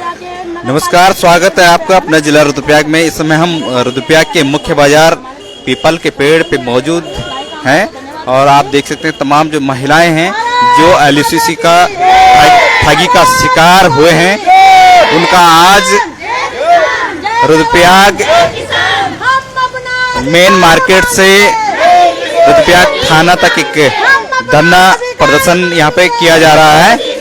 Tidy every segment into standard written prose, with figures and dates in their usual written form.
नमस्कार, स्वागत है आपका अपने जिला रुद्रप्रयाग में। इस समय हम रुद्रप्रयाग के मुख्य बाजार पीपल के पेड़ पे मौजूद हैं और आप देख सकते हैं तमाम जो महिलाएं हैं जो एलयूसीसी का ठगी का शिकार हुए हैं, उनका आज रुद्रप्रयाग मेन मार्केट से रुद्रप्रयाग थाना तक एक धरना प्रदर्शन यहाँ पे किया जा रहा है।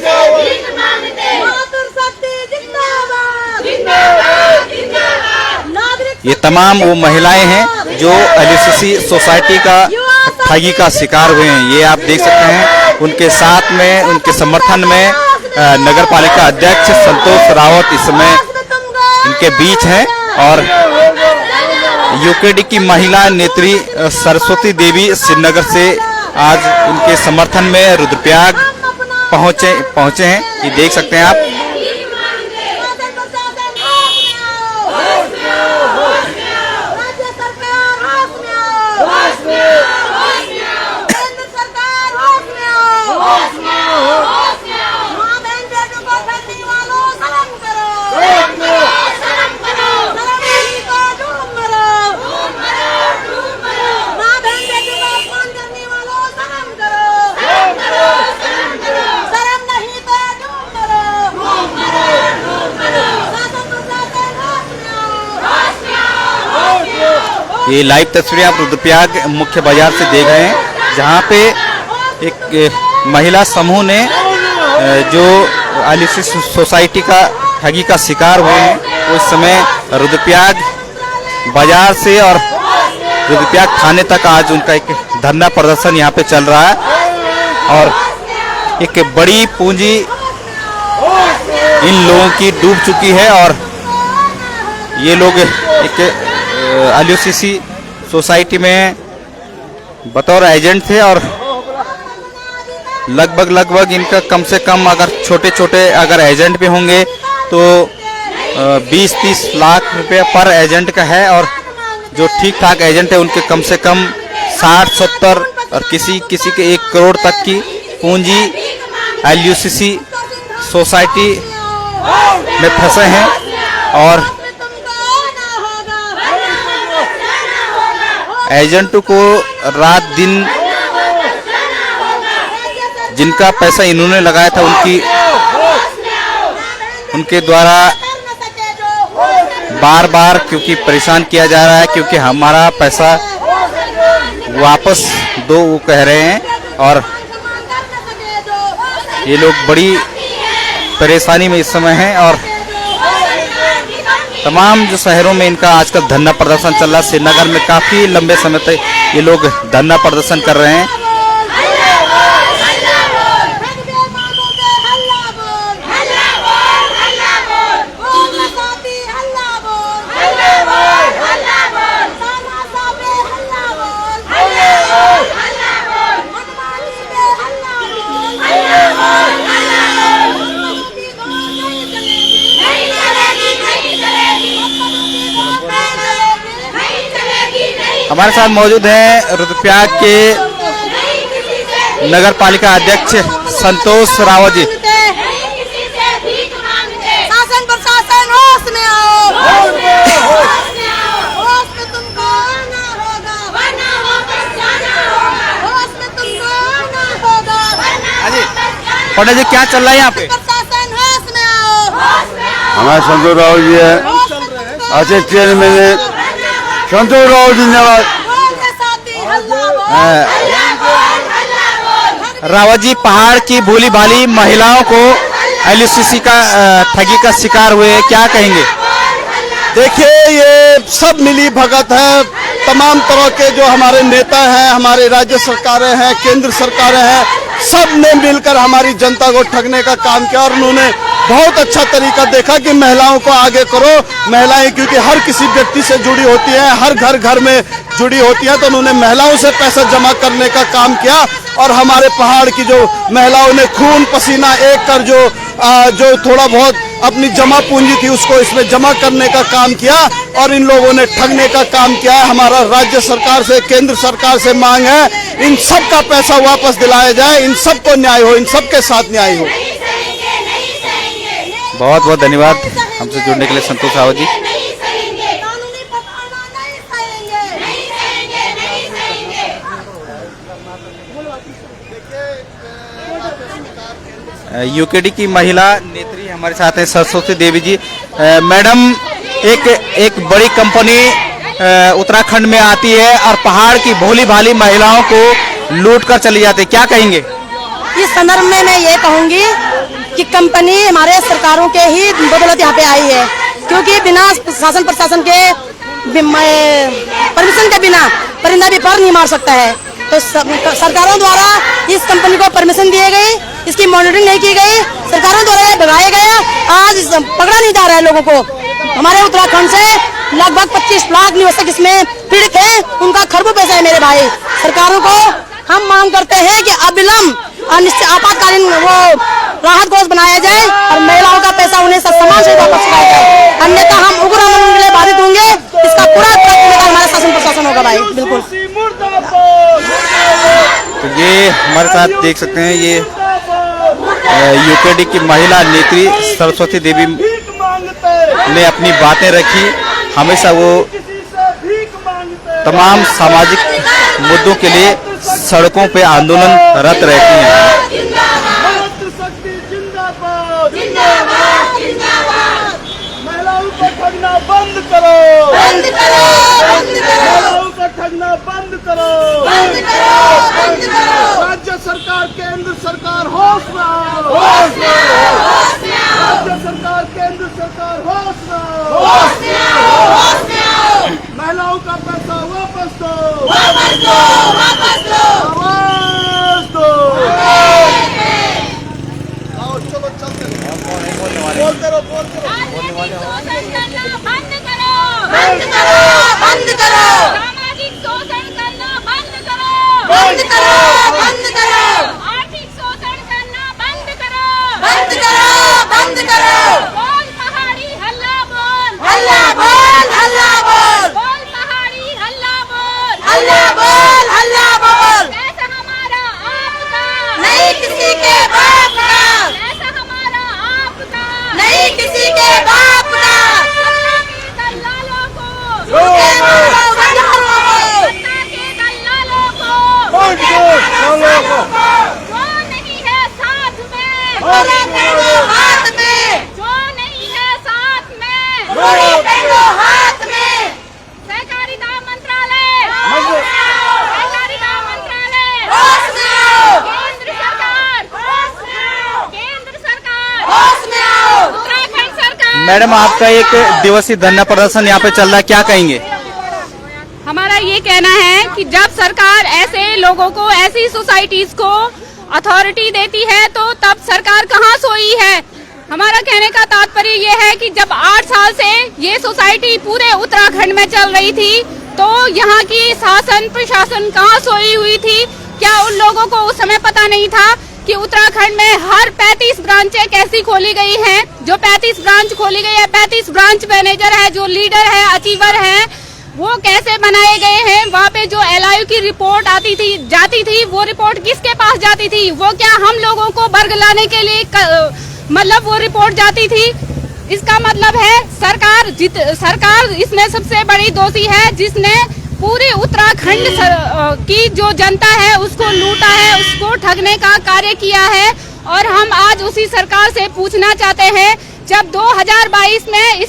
ये तमाम वो महिलाएं हैं जो एलयूसीसी सोसाइटी का ठगी का शिकार हुए हैं। ये आप देख सकते हैं उनके साथ में, उनके समर्थन में नगर पालिका अध्यक्ष संतोष रावत इस समय इनके बीच हैं और यूकेडी की महिला नेत्री सरस्वती देवी श्रीनगर से आज उनके समर्थन में रुद्रप्रयाग पहुंचे हैं। ये देख सकते हैं आप। ये लाइव तस्वीरें आप रुद्रप्रयाग मुख्य बाजार से देख रहे हैं, जहां पे एक महिला समूह ने जो एलयूसीसी सोसाइटी का ठगी का शिकार हुए हैं, उस समय रुद्रप्रयाग बाजार से और रुद्रप्रयाग थाने तक आज उनका एक धरना प्रदर्शन यहाँ पे चल रहा है और एक बड़ी पूंजी इन लोगों की डूब चुकी है और ये लोग एक एलयूसीसी सोसाइटी में बतौर एजेंट थे और लगभग इनका कम से कम अगर छोटे अगर एजेंट भी होंगे तो 20-30 लाख रुपए पर एजेंट का है और जो ठीक ठाक एजेंट है उनके कम से कम 60-70 और किसी के 1 करोड़ तक की पूंजी एलयूसीसी सोसाइटी में फंसे हैं और एजेंट को रात दिन जिनका पैसा इन्होंने लगाया था उनके द्वारा बार क्योंकि परेशान किया जा रहा है, क्योंकि हमारा पैसा वापस दो वो कह रहे हैं और ये लोग बड़ी परेशानी में इस समय हैं और तमाम जो शहरों में इनका आजकल धरना प्रदर्शन चल रहा है। श्रीनगर में काफी लंबे समय तक ये लोग धरना प्रदर्शन कर रहे हैं। हमारे साथ मौजूद हैं रुद्रप्रयाग के नगर पालिका अध्यक्ष संतोष रावत जी। शासन प्रशासन होश में आओ, होश में तुमको आना होगा, वरना वापस जाना होगा, होश में तुमको आना होगा, पंडित जी क्या चल रहा है यहाँ पे? प्रशासन होश में आओ। हमारे संतोष रावत जी है, अच्छे चेयरमैन है संतोष रावत जिंदाबाद। रावत जी, पहाड़ की भोली भाली महिलाओं को एलयूसीसी का ठगी का शिकार हुए, क्या कहेंगे? देखिए, ये सब मिली भगत है। तमाम तरह के जो हमारे नेता हैं, हमारे राज्य सरकारें हैं, केंद्र सरकारें हैं, सब ने मिलकर हमारी जनता को ठगने का काम किया और उन्होंने बहुत अच्छा तरीका देखा कि महिलाओं को आगे करो। महिलाएं क्योंकि हर किसी व्यक्ति से जुड़ी होती हैं, हर घर में जुड़ी होती हैं, तो उन्होंने महिलाओं से पैसा जमा करने का काम किया और हमारे पहाड़ की जो महिलाओं ने खून पसीना एक कर जो थोड़ा बहुत अपनी जमा पूंजी थी उसको इसमें जमा करने का काम किया और इन लोगों ने ठगने का काम किया है। हमारा राज्य सरकार से, केंद्र सरकार से मांग है इन सब का पैसा वापस दिलाया जाए, इन सबको न्याय हो, इन सबके साथ न्याय हो। बहुत बहुत धन्यवाद हमसे जुड़ने के लिए संतोष रावत जी। नहीं सहेंगे, कानूनी प्रताड़ना नहीं सहेंगे, नहीं सहेंगे, नहीं सहेंगे। यूकेडी की महिला नेत्री हमारे साथ हैं सरस्वती देवी जी। मैडम, एक बड़ी कंपनी उत्तराखंड में आती है और पहाड़ की भोली भाली महिलाओं को लूट कर चली जाती है, क्या कहेंगे? इस संदर्भ में मैं ये कहूंगी कि कंपनी हमारे सरकारों के ही बदौलत यहाँ पे आई है, क्योंकि बिना शासन प्रशासन के परमिशन के बिना परिंदा भी पर नहीं मार सकता है। तो सरकारों द्वारा इस कंपनी को परमिशन दिए गई, इसकी मॉनिटरिंग नहीं की गई, सरकारों द्वारा भगाया गया, आज पकड़ा नहीं जा रहा है लोगों को। हमारे उत्तराखंड से लगभग 25 लाख निवासी इसमें पीड़ित है, उनका खरबों पैसा है मेरे भाई। सरकारों को हम मांग करते हैं कि अविलंब आपातकालीन वो राहत कोष बनाया जाए और महिलाओं का पैसा उन्हें समान से वापस कराया जाए, अन्यथा हम उग्र आंदोलन के लिए बाधित होंगे। इसका पूरा हमारा शासन प्रशासन होगा भाई, बिल्कुल। तो ये हमारे साथ देख सकते हैं, ये यूकेडी की महिला नेत्री सरस्वती देवी ने अपनी बातें रखी। हमेशा वो तमाम सामाजिक मुद्दों के लिए सड़कों पे आंदोलनरत रहती हैं। महिलाओं को ठगना बंद करो, बंद करो, बंद करो, महिलाओं को ठगना बंद करो, बंद करो, बंद करो। राज्य सरकार, केंद्र सरकार होश में आओ, होश में आओ, होश में आओ, राज्य सरकार, केंद्र सरकार होश में आओ, होश में आओ, होश में आओ। महिलाओं का पैसा वापस दो, वापस दो, वापस दो। आवाज दो। आओ चलो चलते रहो, बोलते रहो, बोलते रहो। शोषण करना बंद करो, बंद करो, बंद करो। सामाजिक शोषण करना बंद करो, बंद करो, बंद करो। आर्थिक शोषण करना बंद करो, बंद करो, बंद करो। बोल पहाड़ी हल्ला बोल, हल्ला बोल, हल्ला बोल। बोल पहाड़ी हल्ला बोल, हल्ला बोल, हल्ला बोल। पैसा हमारा आपका, नहीं किसी के बाप का। पैसा हमारा आपका, नहीं किसी के बाप का। सत्ता के दलालों को, झूठे मारो गद्दारों को। सत्ता के दलालों को, झूठे मारो गद्दारों को। जो नहीं है साथ में, गोली फेंको हाथ में। जो नहीं है साथ में, गोली फेंको हाथ में। सहकारिता मंत्रालय, सहकारिता मंत्रालय, होश में आओ। केंद्र सरकार, होश में आओ। केंद्र सरकार, होश में आओ। उत्तराखंड सरकार। मैडम, आपका एक दिवसीय धरना प्रदर्शन यहाँ पे चल रहा है, क्या कहेंगे? हमारा ये कहना है कि जब सरकार ऐसे लोगों को, ऐसी सोसाइटीज को अथॉरिटी देती है तो तब सरकार कहाँ सोई है। हमारा कहने का तात्पर्य ये है कि जब 8 साल से ये सोसाइटी पूरे उत्तराखंड में चल रही थी तो यहाँ की शासन प्रशासन कहाँ सोई हुई थी। क्या उन लोगों को उस समय पता नहीं था कि उत्तराखंड में हर 35 ब्रांचें कैसी खोली गई हैं? जो 35 ब्रांच खोली गई है, 35 ब्रांच मैनेजर है, जो लीडर है, अचीवर है, वो कैसे बनाए गए हैं। वहाँ पे जो LIU की रिपोर्ट आती थी, जाती थी, वो रिपोर्ट किसके पास जाती थी? वो क्या हम लोगों को वर्ग लाने के लिए मतलब वो रिपोर्ट जाती थी? इसका मतलब है सरकार इसमें सबसे बड़ी दोषी है, जिसने पूरे उत्तराखंड की जो जनता है उसको लूटा है, उसको ठगने का कार्य किया है। और हम आज उसी सरकार से पूछना चाहते हैं, जब 2022 में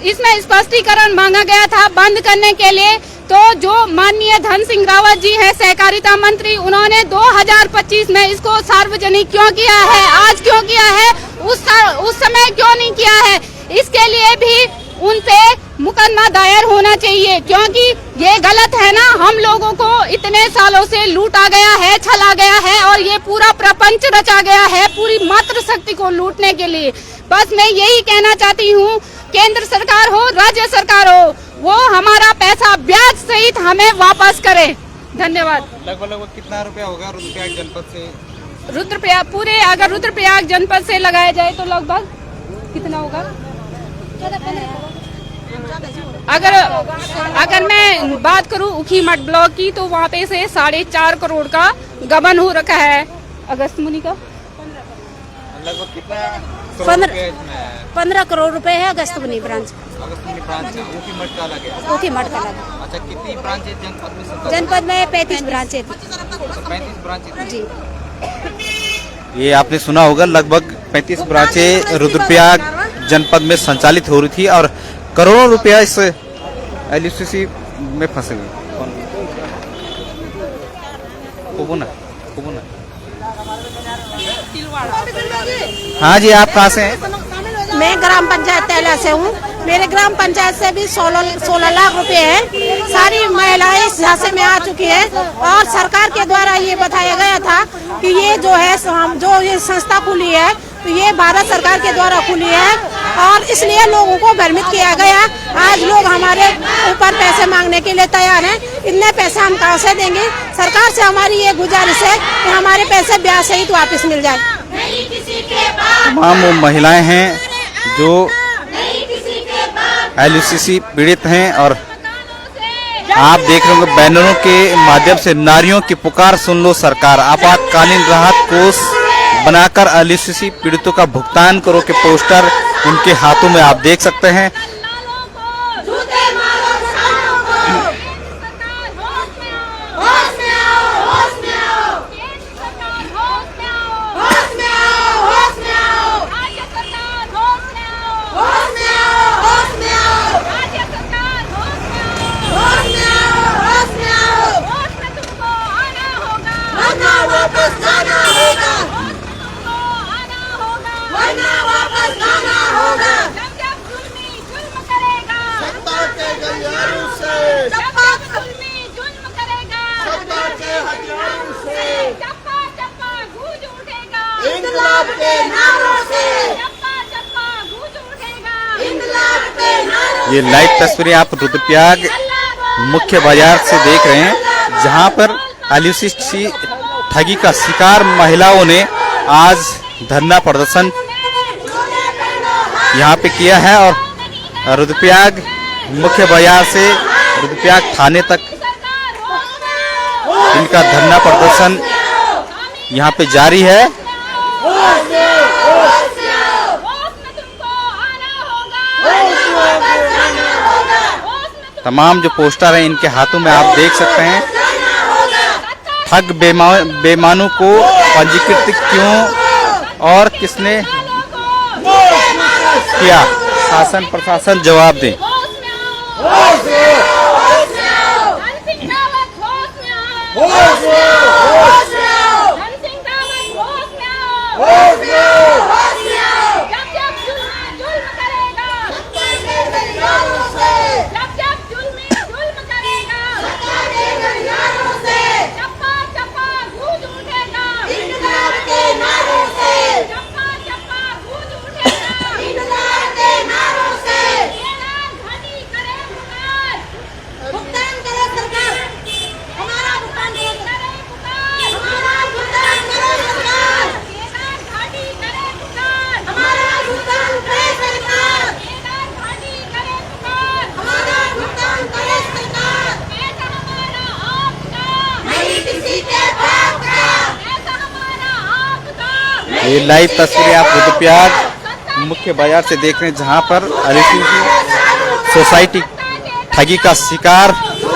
इसमें स्पष्टीकरण मांगा गया था बंद करने के लिए, तो जो माननीय धन सिंह रावत जी है सहकारिता मंत्री, उन्होंने 2025 में इसको सार्वजनिक क्यों किया है, आज क्यों किया है, उस समय क्यों नहीं किया है? इसके लिए भी उन पे मुकदमा दायर होना चाहिए, क्योंकि ये गलत है ना। हम लोगों को इतने सालों से लूटा गया है, छला गया है और ये पूरा प्रपंच रचा गया है पूरी मातृशक्ति को लूटने के लिए। बस मैं यही कहना चाहती हूँ, केंद्र सरकार हो, राज्य सरकार हो, वो हमारा पैसा ब्याज सहित हमें वापस करे। धन्यवाद। लगभग कितना रुपया होगा रुद्रप्रयाग जनपद से? रुद्रप्रयाग पूरे अगर रुद्रप्रयाग जनपद से लगाया जाए तो लगभग कितना होगा? अगर मैं बात करूं ऊखीमठ ब्लॉक की, तो वहाँ पे से 4.5 करोड़ का गबन हो रखा है। अगस्त मुनि का लगभग कितना 15 करोड़ रुपए है अगस्तबनी ब्रांच। ब्रांच ऊखी मठ का अलग है। ऊखी मठ का अलग। अच्छा, कितनी ब्रांच है जनपद में? जनपद में 35 ब्रांच है। 35 ब्रांच जी। ये आपने सुना होगा, लगभग 35 ब्रांचें रुद्रप्रयाग जनपद में संचालित हो रही थी और करोड़ों रुपया इस एलयूसीसी में फंसे हुए। हाँ जी, आप कहाँ से हैं? मैं ग्राम पंचायत तेला से हूँ। मेरे ग्राम पंचायत से भी 16 लाख रुपए है। सारी महिलाएं इस झांसे में आ चुकी है और सरकार के द्वारा ये बताया गया था कि ये जो है जो ये संस्था खुली है तो ये भारत सरकार के द्वारा खुली है और इसलिए लोगों को भ्रमित किया गया। आज लोग हमारे ऊपर पैसे मांगने के लिए तैयार हैं। इतने पैसे हम कहाँ से देंगे? सरकार से हमारी ये गुजारिश है कि हमारे पैसे ब्याज सहित वापस मिल जाए। तमाम वो महिलाएं हैं जो एलयूसीसी पीड़ित हैं और आप देख रहे होंगे बैनरों के माध्यम से नारियों की पुकार सुन लो सरकार, आपातकालीन राहत कोष बनाकर एलयूसीसी पीड़ितों का भुगतान करो के पोस्टर उनके हाथों में आप देख सकते हैं। ये लाइव तस्वीरें आप रुद्रप्रयाग मुख्य बाजार से देख रहे हैं, जहां पर एलयूसीसी ठगी का शिकार महिलाओं ने आज धरना प्रदर्शन यहां पे किया है और रुद्रप्रयाग मुख्य बाजार से रुद्रप्रयाग थाने तक इनका धरना प्रदर्शन यहां पे जारी है। तमाम जो पोस्टर हैं इनके हाथों में आप देख सकते हैं। ठग बेईमानों को पंजीकृत क्यों और किसने किया? शासन प्रशासन जवाब दे। ये लाइव तस्वीरें आप रुद्रप्रयाग मुख्य बाजार से देख रहे हैं, जहां पर एलयूसीसी सोसाइटी ठगी का शिकार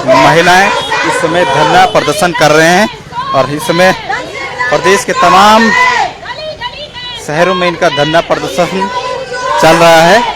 महिलाएं इस समय धरना प्रदर्शन कर रहे हैं और इस समय प्रदेश के तमाम शहरों में इनका धरना प्रदर्शन चल रहा है।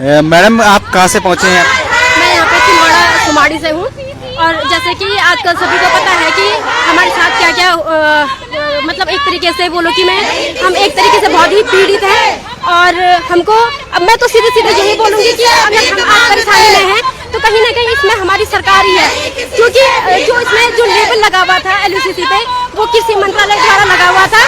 मैडम आप कहाँ से पहुँचे हैं? मैं यहाँ पे सुमाड़ी से हूँ और जैसे कि आजकल सभी को पता है कि हमारे साथ क्या क्या मतलब एक तरीके से बोलो कि हम एक तरीके से बहुत ही पीड़ित हैं और हमको अब मैं तो सीधे सीधे यही बोलूँगी कि अगर हम आज परेशानी में हैं तो कहीं ना कहीं इसमें हमारी सरकार ही है, क्योंकि जो इसमें जो लेबल लगा हुआ था LUCC पे वो कृषि मंत्रालय द्वारा लगा हुआ था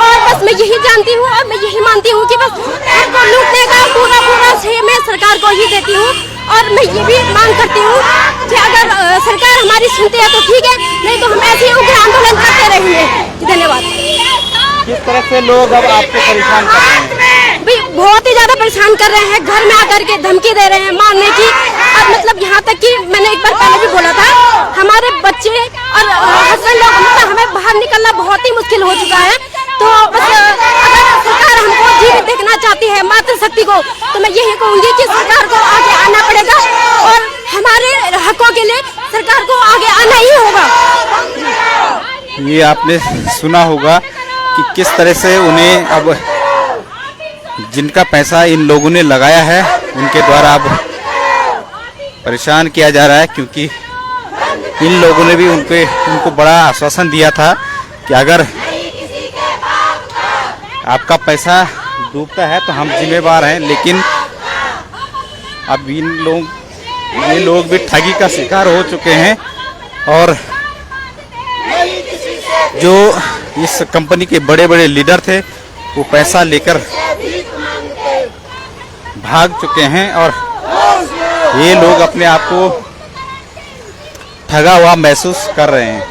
और बस मैं यही जानती हूँ और मैं यही मानती हूँ कि बस हमको लूटने का पूरा श्रेय मैं सरकार को ही देती हूँ और मैं ये भी मांग करती हूँ कि अगर सरकार हमारी सुनती है तो ठीक है, नहीं तो हम ऐसे ही उग्र आंदोलन करते रहेंगे। धन्यवाद। किस तरह से लोग अब आपको परेशान कर रहे हैं? भाई बहुत ही ज्यादा परेशान कर रहे हैं, घर में आकर के धमकी दे रहे हैं मारने की। और मतलब यहाँ तक कि मैंने एक बार पहले भी बोला था हमारे बच्चे और हस्बैंड लोग मतलब हमें बाहर निकलना बहुत ही मुश्किल हो चुका है। तो बस अगर सरकार हमको जीवित देखना चाहती है मातृशक्ति को, तो मैं यही कहूँगी कि सरकार को आगे आना पड़ेगा और हमारे हकों के लिए सरकार को आगे आना ही होगा। ये आपने सुना होगा कि किस तरह से उन्हें अब जिनका पैसा इन लोगों ने लगाया है उनके द्वारा अब परेशान किया जा रहा है, क्योंकि इन लोगों ने भी उनको बड़ा आश्वासन दिया था कि अगर आपका पैसा डूबता है तो हम जिम्मेवार हैं। लेकिन अब ये लोग भी ठगी का शिकार हो चुके हैं और जो इस कंपनी के बड़े बड़े लीडर थे वो पैसा लेकर भाग चुके हैं और ये लोग अपने आप को ठगा हुआ महसूस कर रहे हैं।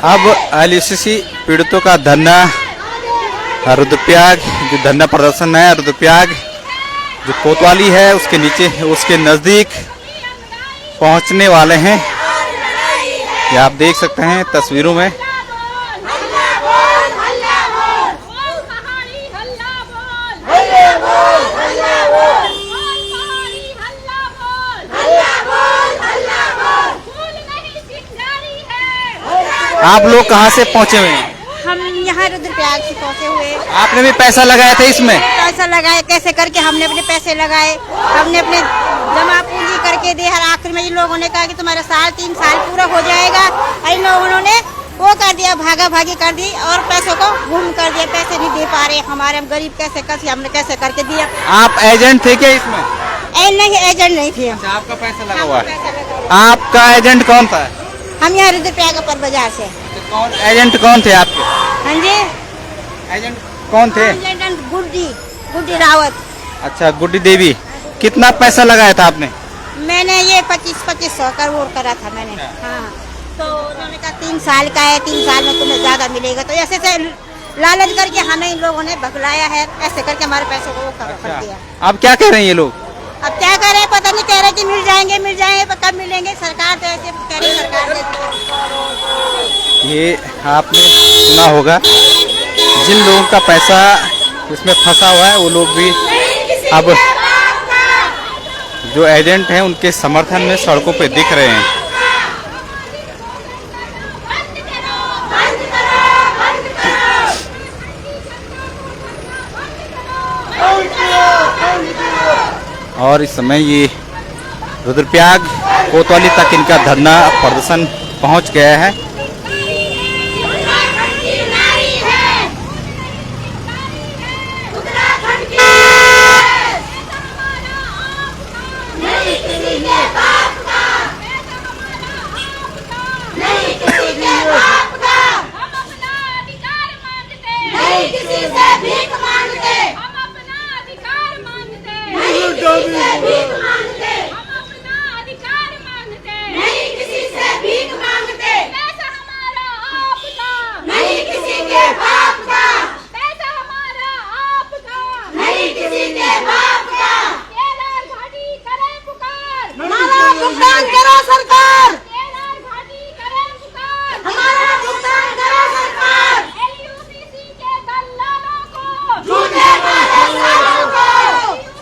अब LUCC पीड़ितों का धरना रुद्रप्रयाग जो धरना प्रदर्शन है रुद्रप्रयाग जो कोतवाली है उसके नीचे उसके नज़दीक पहुंचने वाले हैं। ये आप देख सकते हैं तस्वीरों में। आप लोग कहाँ से पहुँचे हुए हैं? हम यहाँ रुद्रप्रयाग से पहुँचे हुए। आपने भी पैसा लगाया था इसमें? पैसा लगाए कैसे करके हमने अपने पैसे लगाए, हमने अपने जमा पूंजी करके दी। हर आखिर में इन लोगों ने कहा कि तुम्हारा 3 साल पूरा हो जाएगा। इन लोगों ने वो कर दिया, भागा भागी कर दी और पैसों को गुम कर दिया। पैसे नहीं दे पा रहे हमारे, हम गरीब कैसे हमने कैसे करके दिया। आप एजेंट थे क्या इसमें? नहीं, एजेंट नहीं थे। आपका पैसा लगा हुआ है। आपका एजेंट कौन था? हम यहाँ रुद्रप्रयाग पर बाजार से। कौन एजेंट कौन थे आपके? हाँ जी, एजेंट कौन थे? एजेंट गुड्डी रावत। अच्छा, गुड्डी देवी। कितना पैसा लगाया था आपने? मैंने ये 2500 करोड़ करा था मैंने। हाँ, तो उन्होंने कहा 3 साल का है, 3 साल में तुम्हें ज्यादा मिलेगा। तो ऐसे से लालच करके हमें इन लोगों ने भगलाया है, ऐसे करके हमारे पैसों को कर दिया। अब क्या कह रहे हैं ये लोग? अब क्या करें पता नहीं, कह रहे कि मिल जाएंगे कब मिलेंगे। सरकार तो ऐसे कह रही, सरकार ये आपने सुना होगा जिन लोगों का पैसा इसमें फंसा हुआ है वो लोग भी अब जो एजेंट हैं उनके समर्थन में सड़कों पे दिख रहे हैं। और इस समय ये रुद्रप्रयाग कोतवाली तक इनका धरना प्रदर्शन पहुंच गया है। भुगतान करो सरकार, केदार घाटी करे पुकार, हमारा भुगतान करो सरकार, LUCC के दलालों को, झूठे वाले सालों को,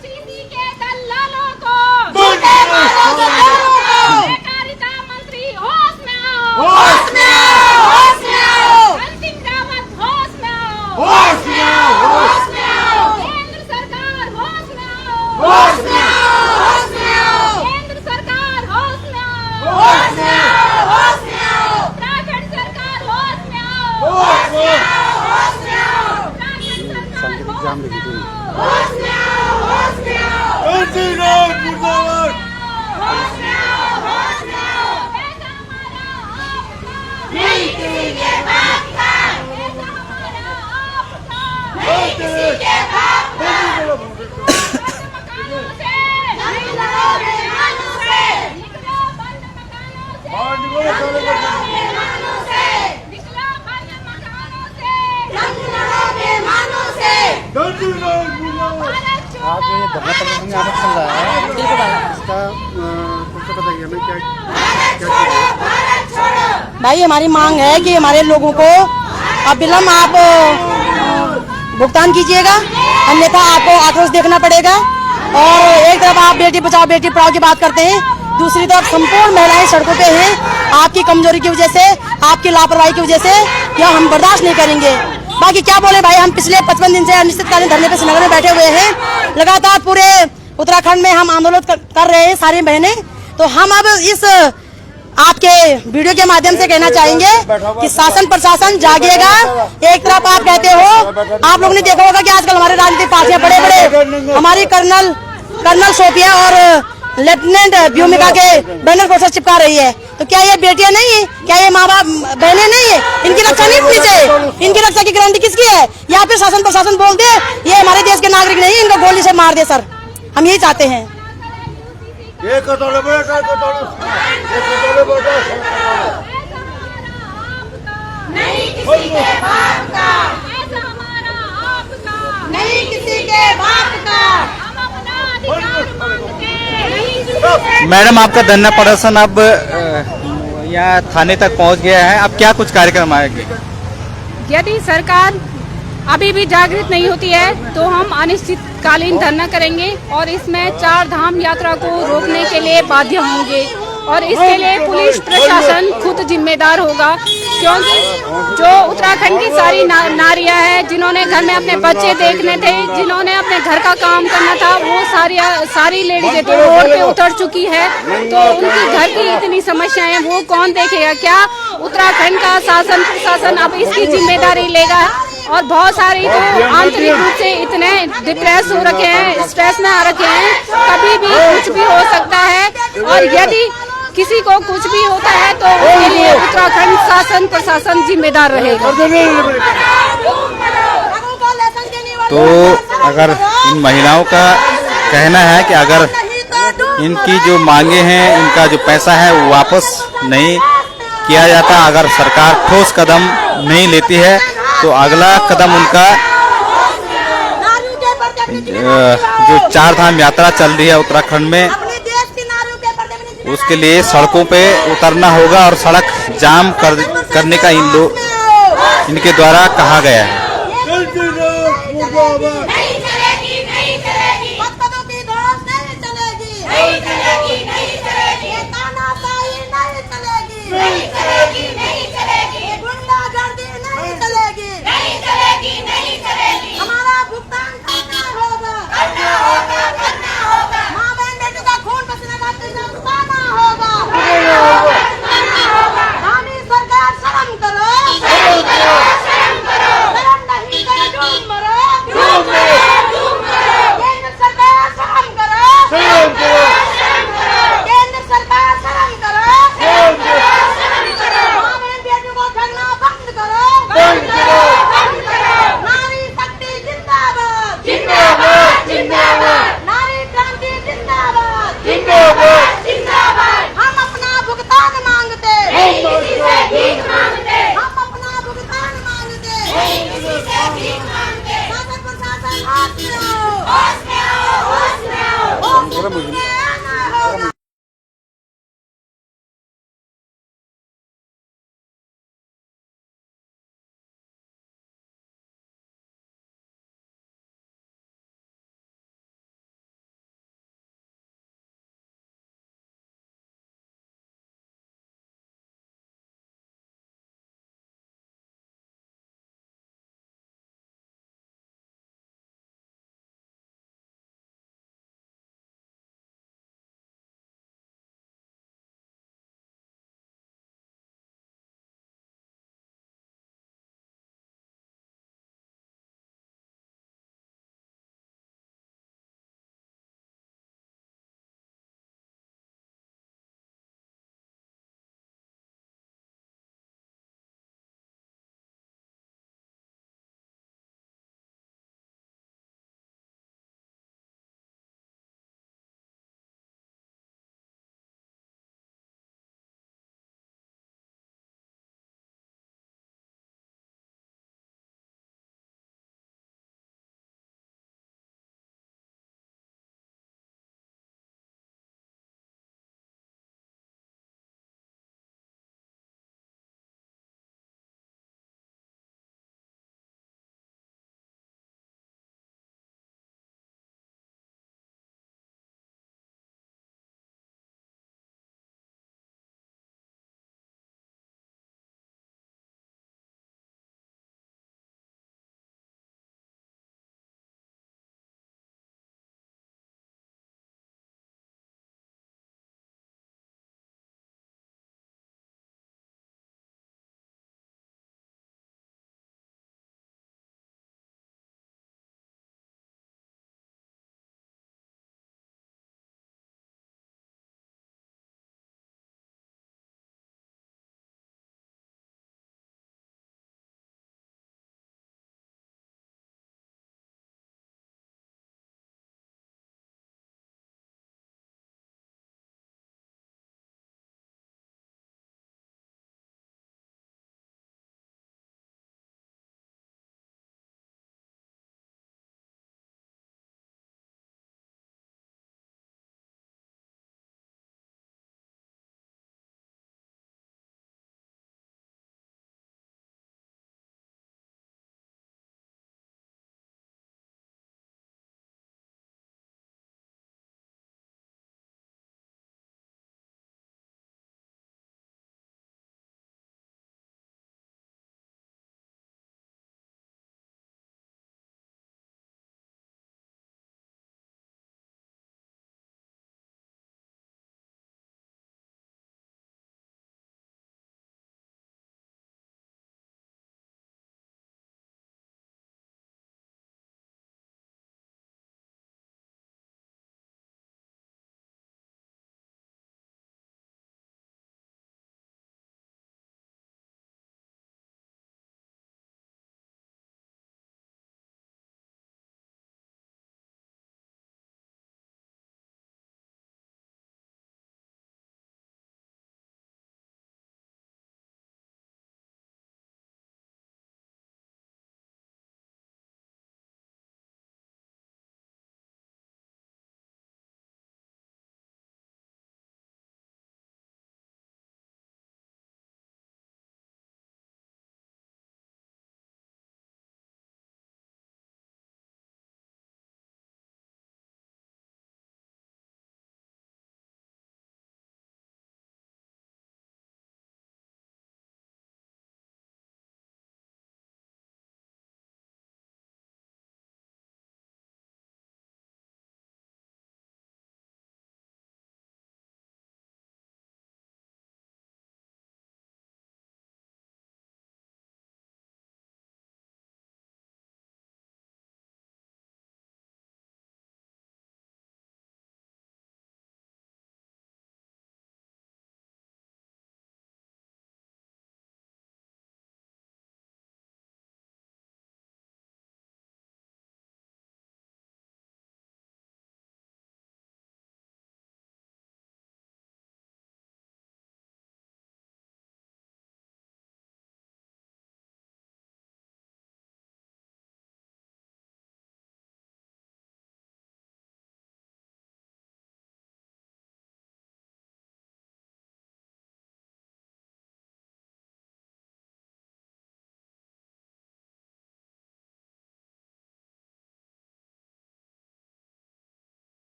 LUCC के दलालों को, झूठे वाले सालों को, सहकारिता मंत्री होश में आओ, होश में आओ, होश में आओ, अंतिम रावत होश में आओ, होश में आओ, होश में आओ, केंद्र सरकार होश में आओ, होश में आओ, होश में आओ, केंद्र सरकार होश में आओ, होश में आओ, होश में आओ, उत्तराखंड सरकार होश में आओ, होश में आओ, होश में आओ, उत्तराखंड सरकार होश में आओ, होश में आओ, होश में आओ, होश में आओ, होश में आओ, ऐसा हमारा आपका नहीं किसी के बाप का, ऐसा हमारा आपका नहीं किसी के बाप का, मकानों से नहीं लड़ोगे मानों से, निकलो बंद मकानों से, लड़ोगे मानों से, निकलो बंद मकानों से, जंग लड़ोगे मानों से, भारत छोड़ो, आज ये धरना प्रदर्शन यहाँ पर चल रहा है, इसका कुछ बताइए हमें क्या भारत छोड़ो, भारत छोड़ो। भाई हमारी मांग है कि हमारे लोगों को अब विलम्ब आप भुगतान कीजिएगा, अन्यथा आपको आक्रोश देखना पड़ेगा। और एक तरफ आप बेटी बचाओ बेटी पढ़ाओ की बात करते हैं, दूसरी तरफ संपूर्ण महिलाएं सड़कों पे हैं आपकी कमजोरी की वजह से, आपकी लापरवाही की वजह से। यह हम बर्दाश्त नहीं करेंगे। बाकी क्या बोले भाई, हम पिछले 55 दिन से अनिश्चितकालीन धरने पे श्रीनगर में बैठे हुए हैं। लगातार पूरे उत्तराखंड में हम आंदोलन कर रहे हैं सारी बहनें। तो हम अब इस आपके वीडियो के माध्यम से कहना चाहेंगे कि शासन प्रशासन जागेगा। एक तरफ आप कहते हो, आप लोगों ने देखा होगा कि आजकल हमारे राजनीतिक पार्टियां बड़े बड़े हमारी कर्नल सोफिया और लेफ्टिनेंट व्योमिका के बैनर पोस्टर चिपका रही है। तो क्या ये बेटियां नहीं है? क्या ये माँ बाप बहनें नहीं है? इनकी रक्षा नहीं होनी चाहिए? इनकी रक्षा की गारंटी किसकी है? या फिर शासन प्रशासन बोल दे ये हमारे देश के नागरिक नहीं, इनको गोली से मार दे। सर हम यही चाहते हैं। नहीं किसी के बाप का, ऐसा हमारा आपका नहीं किसी के बाप का। हम अपना अधिकार मांगते हैं। मैडम, आपका धरना प्रदर्शन अब यहाँ थाने तक पहुँच गया है, अब क्या कुछ कार्यक्रम आएंगे? यदि सरकार अभी भी जागृत नहीं होती है तो हम अनिश्चितकालीन धरना करेंगे और इसमें 4 धाम यात्रा को रोकने के लिए बाध्य होंगे। और इसके लिए पुलिस प्रशासन खुद जिम्मेदार होगा, क्योंकि जो उत्तराखंड की सारी नारियां हैं जिन्होंने घर में अपने बच्चे देखने थे, जिन्होंने अपने घर का काम करना था, वो सारी लेडीज तो रोड पे उतर चुकी है। तो उनकी घर की इतनी समस्याएं हैं, वो कौन देखेगा? क्या उत्तराखंड का शासन प्रशासन अब इसकी जिम्मेदारी लेगा? और बहुत सारी तो आंतरिक रूप से इतने डिप्रेस हो रखे हैं, स्ट्रेस में आ रखे हैं, कभी भी कुछ भी हो सकता है। और यदि किसी को कुछ भी होता है तो उसके लिए उत्तराखंड शासन प्रशासन जिम्मेदार रहेगा। तो अगर इन महिलाओं का कहना है कि अगर इनकी जो मांगे हैं, इनका जो पैसा है वो वापस नहीं किया जाता, अगर सरकार ठोस कदम नहीं लेती है तो अगला कदम उनका जो 4 धाम यात्रा चल रही है उत्तराखंड में, उसके लिए सड़कों पे उतरना होगा और सड़क जाम करने का इनके द्वारा कहा गया है।